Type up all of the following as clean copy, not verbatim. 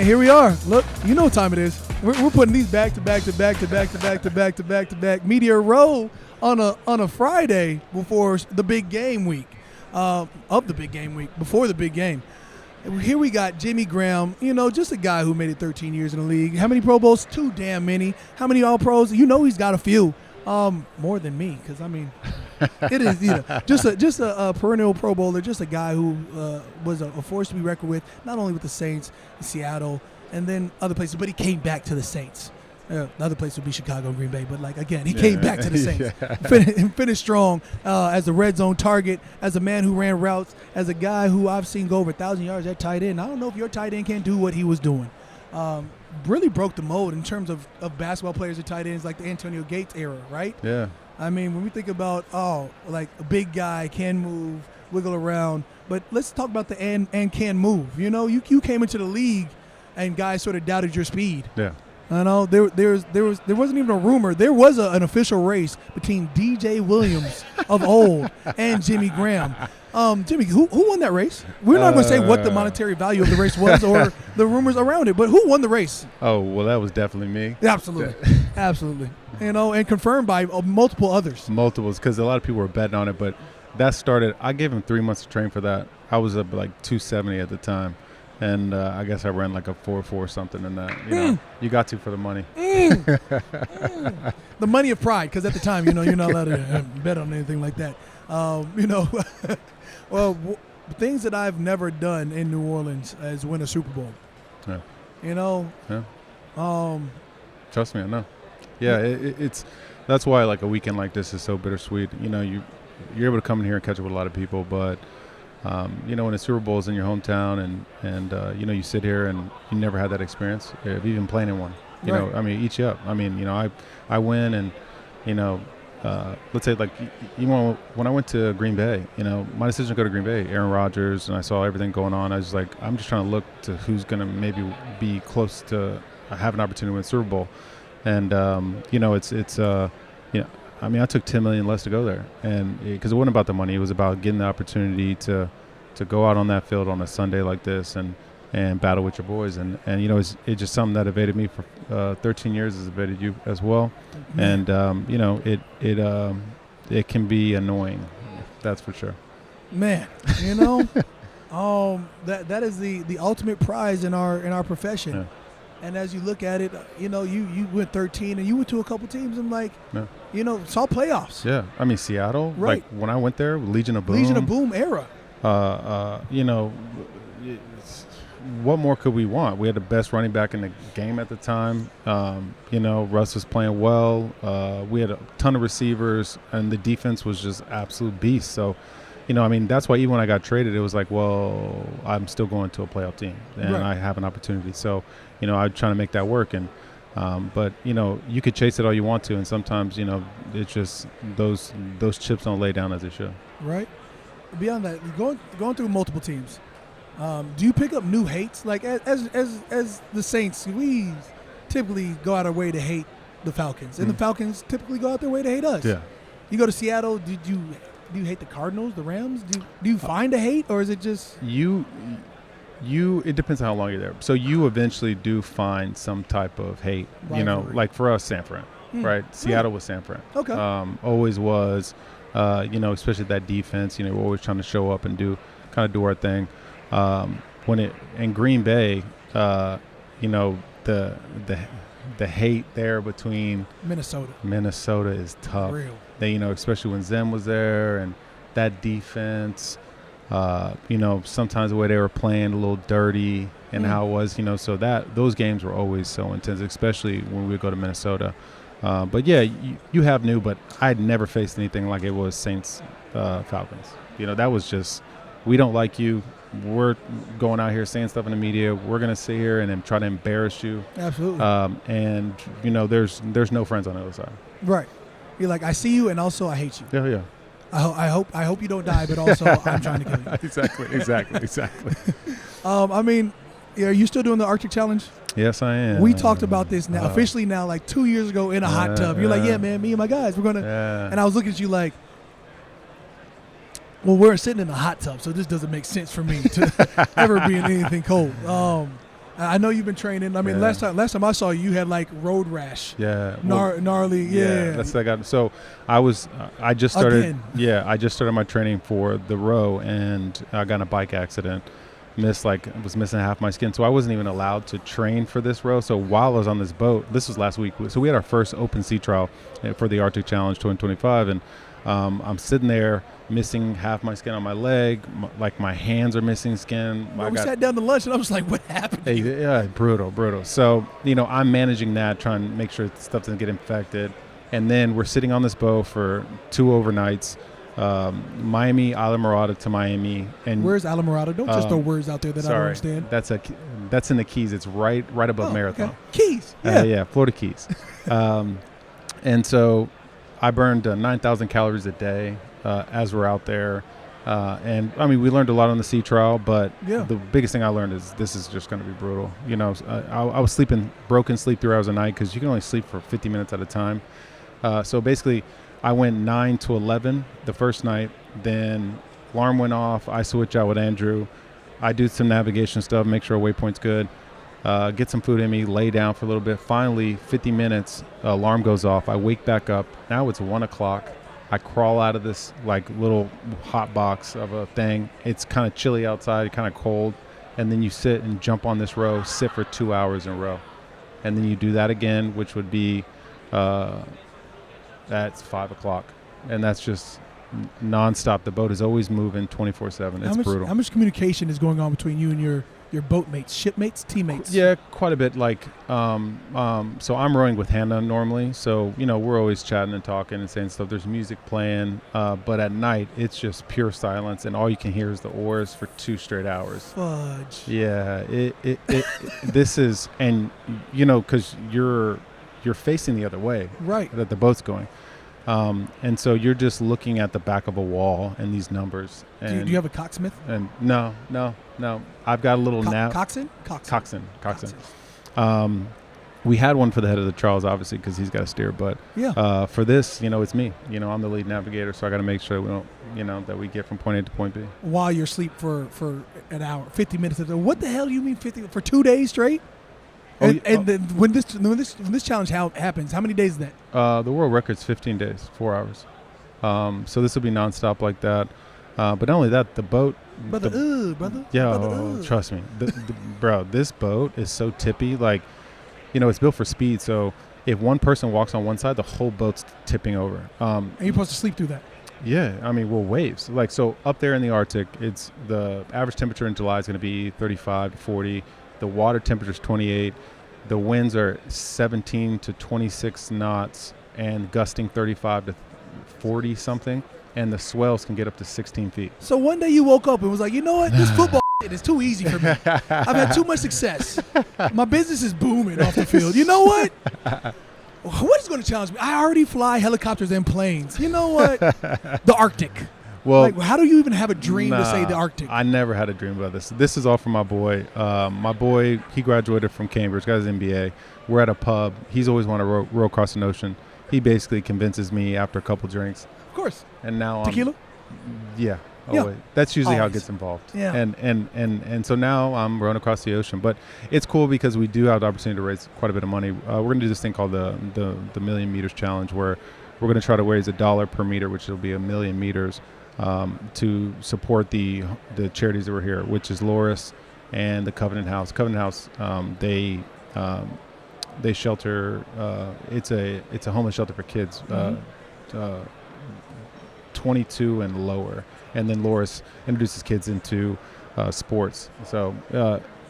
And here we are. Look, you know what time it is. We're putting these back to back to back to back to back to back to back to back media row on a Friday before the big game week, before the big game. And here we got Jimmy Graham, just a guy who made it 13 years in the league. How many Pro Bowls? Too damn many. How many All-Pros? He's got a few. More than me, because it is just a perennial Pro Bowler, just a guy who was a force to be reckoned with, not only with the Saints, Seattle, and then other places, but he came back to the Saints. The other place would be Chicago and Green Bay, but he came back to the Saints. Finished strong as a red zone target, as a man who ran routes, as a guy who I've seen go over 1,000 yards at tight end. I don't know if your tight end can do what he was doing. Really broke the mold in terms of basketball players at tight ends like the Antonio Gates era, right? Yeah. I mean, when we think about, a big guy can move, wiggle around, but let's talk about the and can move. You came into the league and guys sort of doubted your speed. Yeah. I know there wasn't even a rumor. There was an official race between DJ Williams of old and Jimmy Graham. Jimmy, who won that race? We're not going to say what the monetary value of the race was or the rumors around it, but who won the race? Oh, well, that was definitely me. Absolutely. Absolutely. And confirmed by multiple others. Multiples, because a lot of people were betting on it, but that started, I gave him 3 months to train for that. I was up like 270 at the time. And I guess I ran like a 4.4 something in that. You got to for the money. The money of pride, because at the time, you're not allowed to bet on anything like that. Well, things that I've never done in New Orleans is win a Super Bowl. Yeah. Yeah. Trust me, I know. Yeah, it's that's why like a weekend like this is so bittersweet. You're able to come in here and catch up with a lot of people, but. When the Super Bowl is in your hometown and you sit here and you never had that experience of even playing in one. Eat you up. I win and, let's say like, when I went to Green Bay, my decision to go to Green Bay, Aaron Rodgers, and I saw everything going on. I was like, I'm just trying to look to who's going to maybe be close to have an opportunity to win the Super Bowl. And, I took $10 million less to go there, and because it wasn't about the money, it was about getting the opportunity to go out on that field on a Sunday like this and battle with your boys, and it's just something that evaded me for 13 years, has evaded you as well, and it can be annoying, that's for sure. Man, that is the ultimate prize in our profession. Yeah. And as you look at it, you went 13 and you went to a couple teams and saw playoffs. Yeah. Seattle, right. Like when I went there, Legion of Boom. Legion of Boom era. What more could we want? We had the best running back in the game at the time. Russ was playing well. We had a ton of receivers and the defense was just absolute beast. So, that's why even when I got traded, it was like, well, I'm still going to a playoff team and right. I have an opportunity. So, I'm trying to make that work. And, but you could chase it all you want to. And sometimes, it's just those chips don't lay down as they should. Right. Beyond that, going through multiple teams, do you pick up new hates? Like as the Saints, we typically go out our way to hate the Falcons. And the Falcons typically go out their way to hate us. Yeah. You go to Seattle, do you hate the Cardinals, the Rams? Do you find a hate, or is it just it depends on how long you're there. So you eventually do find some type of hate. Rivalry. Like for us, San Fran, right? Seattle was San Fran. Okay. Always was. Especially that defense. We're always trying to show up and do our thing. In Green Bay, the hate there between Minnesota is tough. Real. Especially when Zim was there and that defense. Sometimes the way they were playing a little dirty and how it was, so those games were always so intense, especially when we would go to Minnesota. But yeah, you have new, but I'd never faced anything like it was Saints Falcons. That was just, we don't like you. We're going out here saying stuff in the media. We're going to sit here and then try to embarrass you. Absolutely. And there's no friends on the other side. Right. You're like, I see you, and also I hate you. Yeah. I hope you don't die, but also I'm trying to kill you. Exactly. Are you still doing the Arctic Challenge? Yes, I am. We talked about this now, officially now, like 2 years ago in a hot tub. You're like, yeah, man, me and my guys, we're going to. And I was looking at you like, well, we're sitting in a hot tub, so this doesn't make sense for me to ever be in anything cold. I know you've been training. I mean, last time I saw you, you had like road rash. Yeah. Gnarly. Yeah. That's what I got. So I just started. Again. Yeah, I just started my training for the row, and I got in a bike accident. Was missing half my skin, so I wasn't even allowed to train for this row. So while I was on this boat, this was last week. So we had our first open sea trial for the Arctic Challenge 2025, and I'm sitting there missing half my skin on my leg. My hands are missing skin. We sat down to lunch, and I was like, "What happened?" Yeah, brutal. So I'm managing that, trying to make sure stuff doesn't get infected, and then we're sitting on this boat for 2 overnights. Miami, Islamorada to Miami, and where's Islamorada? Don't just throw words out there that I don't understand. That's in the Keys. It's right above Marathon. Okay. Keys. Yeah. Florida Keys. And so I burned 9,000 calories a day as we're out there. And I mean, we learned a lot on the sea trial, but the biggest thing I learned is this is just going to be brutal. I was sleeping broken sleep 3 hours a night because you can only sleep for 50 minutes at a time. So basically, I went 9 to 11 the first night. Then alarm went off. I switch out with Andrew. I do some navigation stuff, make sure waypoint's good. Get some food in me, lay down for a little bit. Finally, 50 minutes, alarm goes off. I wake back up. Now it's 1 o'clock. I crawl out of this little hot box of a thing. It's kind of chilly outside, kind of cold. And then you sit and jump on this row, sit for 2 hours in a row. And then you do that again, which would be that's 5 o'clock. And that's just nonstop. The boat is always moving 24/7. It's brutal. How much communication is going on between you and your boat mates, shipmates, teammates? Yeah, quite a bit. So I'm rowing with Hannah normally. So, we're always chatting and talking and saying stuff. There's music playing. But at night, it's just pure silence. And all you can hear is the oars for 2 straight hours. Fudge. Yeah. This is, and, because you're facing the other way. Right. That the boat's going. And so you're just looking at the back of a wall and these numbers. And do you have a cocksmith? And no. I've got a little Coxswain? Coxswain. We had one for the head of the trials, obviously, because he's got to steer. But for this, it's me. I'm the lead navigator, so I got to make sure we don't, that we get from point A to point B. While you're asleep for an hour, 50 minutes. What the hell do you mean 50 for 2 days straight? Then when this challenge happens, how many days is that? The world record's 15 days, 4 hours. So this will be nonstop like that. But not only that, the boat. Brother. Trust me, bro. This boat is so tippy. It's built for speed. So if one person walks on one side, the whole boat's tipping over. And you're supposed to sleep through that. Yeah, I mean, waves. So up there in the Arctic, it's the average temperature in July is going to be 35 to 40. The water temperature is 28. The winds are 17 to 26 knots and gusting 35 to 40 something. And the swells can get up to 16 feet. So one day you woke up and was like, you know what? This football is too easy for me. I've had too much success. My business is booming off the field. You know what? What is going to challenge me? I already fly helicopters and planes. You know what? The Arctic. Well, how do you even have a dream to say the Arctic? I never had a dream about this. This is all from my boy. My boy, he graduated from Cambridge, got his MBA. We're at a pub. He's always wanted to row across the ocean. He basically convinces me after a couple drinks. Of course. And now tequila? Yeah. That's usually how it gets involved. Yeah. And so now I'm rowing across the ocean. But it's cool because we do have the opportunity to raise quite a bit of money. We're going to do this thing called the Million Meters Challenge, where we're going to try to raise $1 per meter, which will be 1,000,000 meters. To support the charities that were here, which is Loris and the Covenant House. Covenant House, they shelter. It's a homeless shelter for kids, 22 and lower. And then Loris introduces kids into sports. So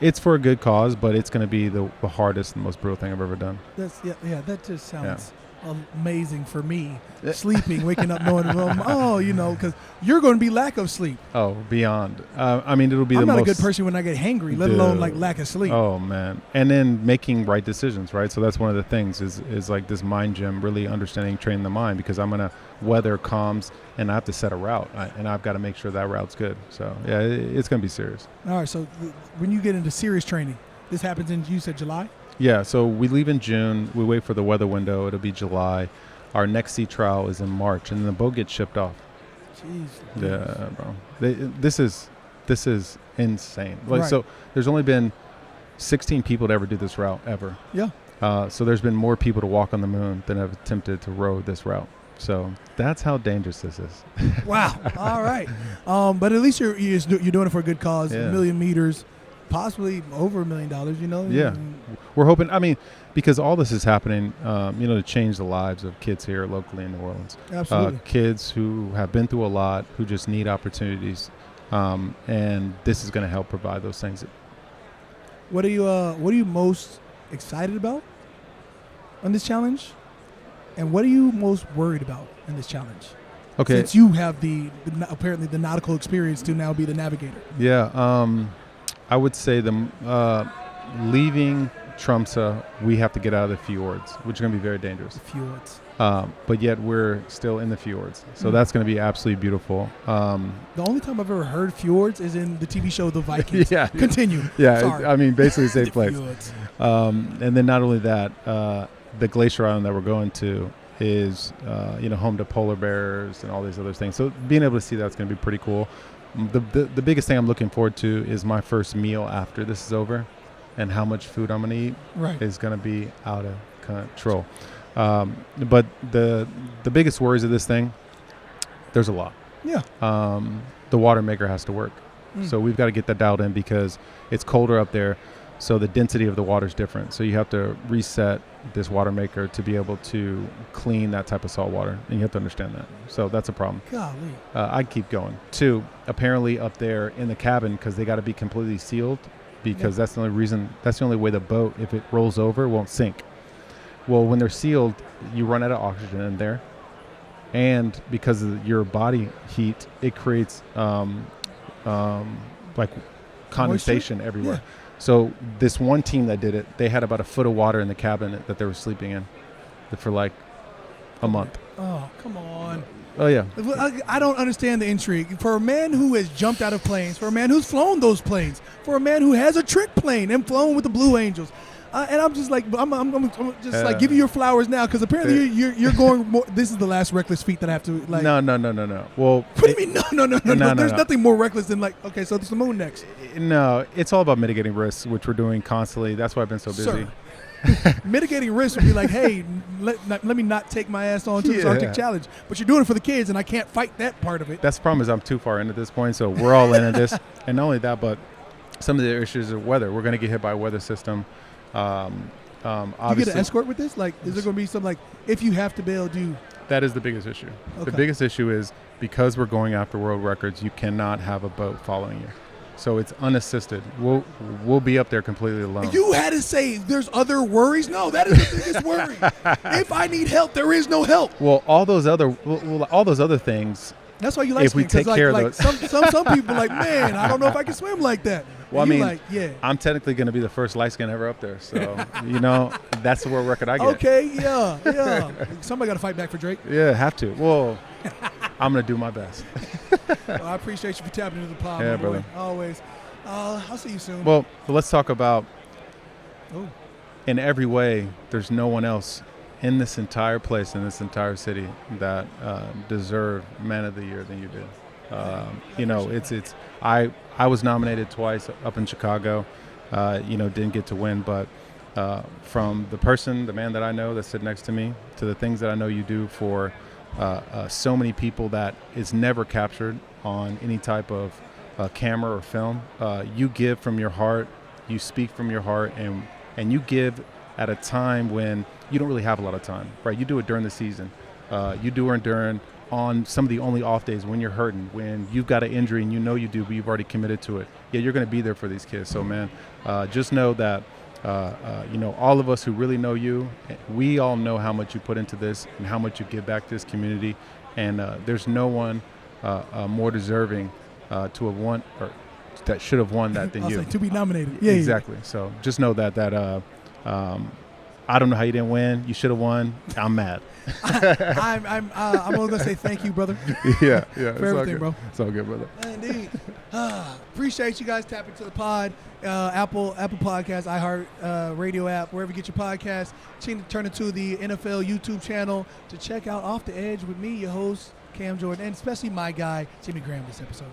it's for a good cause, but it's going to be the hardest and most brutal thing I've ever done. That just sounds amazing for me. Sleeping, waking up, knowing, because you're going to be lack of sleep. Oh, beyond. I mean, it'll be I'm the most. I'm not a good person when I get hangry, let alone lack of sleep. Oh man, and then making right decisions, right? So that's one of the things is like this mind gym, really understanding, training the mind, because I'm gonna weather comms and I have to set a route, and I've got to make sure that route's good. So yeah, it's gonna be serious. All right. So when you get into serious training, this happens in, you said July? Yeah, so we leave in June. We wait for the weather window. It'll be July. Our next sea trial is in March, and then the boat gets shipped off. Jeez. Yeah, bro. This is insane. Right. So there's only been 16 people to ever do this route ever. Yeah. So there's been more people to walk on the moon than have attempted to row this route. So that's how dangerous this is. Wow. All right. But at least you're doing it for a good cause. Yeah. 1 million meters, possibly over $1 million. You know. Yeah. We're hoping. I mean, because all this is happening, to change the lives of kids here locally in New Orleans. Absolutely. Kids who have been through a lot, who just need opportunities, and this is going to help provide those things. What are you most excited about on this challenge, and what are you most worried about in this challenge? Okay. Since you have apparently the nautical experience to now be the navigator. Yeah. I would say leaving Tromsø, we have to get out of the fjords, which are going to be very dangerous. The fjords. But yet we're still in the fjords. So that's going to be absolutely beautiful. The only time I've ever heard fjords is in the TV show The Vikings. Yeah. Continue. Yeah. Sorry. Basically the same place. Fjords. And then not only that, the glacier island that we're going to is, home to polar bears and all these other things. So being able to see that's going to be pretty cool. The biggest thing I'm looking forward to is my first meal after this is over, and how much food I'm going to eat is going to be out of control. But the biggest worries of this thing, there's a lot. Yeah. The water maker has to work. So we've got to get that dialed in because it's colder up there. So the density of the water is different. So you have to reset this water maker to be able to clean that type of salt water. And you have to understand that. So that's a problem. Golly. I keep going. 2, apparently up there in the cabin, because they got to be completely sealed, because that's the only way the boat, if it rolls over, won't sink. Well, when they're sealed, you run out of oxygen in there. And because of your body heat, it creates like condensation everywhere. Yeah. So this one team that did it, they had about a foot of water in the cabin that they were sleeping in for like a month. Oh, come on. Oh, yeah. I don't understand the intrigue. For a man who has jumped out of planes, for a man who's flown those planes, for a man who has a trick plane and flown with the Blue Angels, and I'm just like, I'm just like, give you your flowers now, because apparently you're going more. This is the last reckless feat that I have to like. No. Well, what do you mean? No. There's nothing more reckless than like, okay, so it's the moon next. No, it's all about mitigating risks, which we're doing constantly. That's why I've been so busy. Sir. Mitigating risk would be like, hey, let me not take my ass on to this Arctic challenge. But you're doing it for the kids, and I can't fight that part of it. That's the problem, is I'm too far in at this point, so we're all in at this. And not only that, but some of the issues are weather. We're going to get hit by a weather system. Obviously, you get an escort with this? Like, is there going to be some, like, if you have to bail, do? That is the biggest issue. Okay. The biggest issue is because we're going after world records, you cannot have a boat following you. So it's unassisted. We'll be up there completely alone. You had to say there's other worries? No, that is the biggest worry. If I need help, there is no help. Well, all those other things. That's why you like if we take care of those. Some people are like, man, I don't know if I can swim like that. Well, I mean, like, yeah. I'm technically going to be the first light skin ever up there. So, that's the world record I get. Okay, yeah. Somebody got to fight back for Drake. Yeah, have to. Well, I'm going to do my best. Well, I appreciate you for tapping into the pod, yeah, my brother. boy. Always. I'll see you soon. Well, let's talk about, Ooh. In every way, there's no one else in this entire place, in this entire city, that deserve Man of the Year than you did. I was nominated twice up in Chicago. Didn't get to win, but from the man that I know that's sitting next to me, to the things that I know you do for so many people that is never captured on any type of camera or film. You give from your heart, you speak from your heart, and you give at a time when you don't really have a lot of time, right? You do it during the season. You do it during on some of the only off days when you're hurting, when you've got an injury and you know you do, but you've already committed to it. Yeah, you're going to be there for these kids. So, man, just know that, all of us who really know you, we all know how much you put into this and how much you give back to this community. And there's no one more deserving to have won, or that should have won that than you. To be nominated. Yeah, exactly. Yeah. So just know that I don't know how you didn't win. You should have won. I'm mad. I'm only gonna say thank you, brother. Yeah. For everything, bro. It's all good, brother. Indeed. Appreciate you guys tapping to the pod. Apple Podcasts, iHeart Radio app, wherever you get your podcasts. Turn it to the NFL YouTube channel to check out Off the Edge with me, your host, Cam Jordan, and especially my guy, Jimmy Graham, this episode.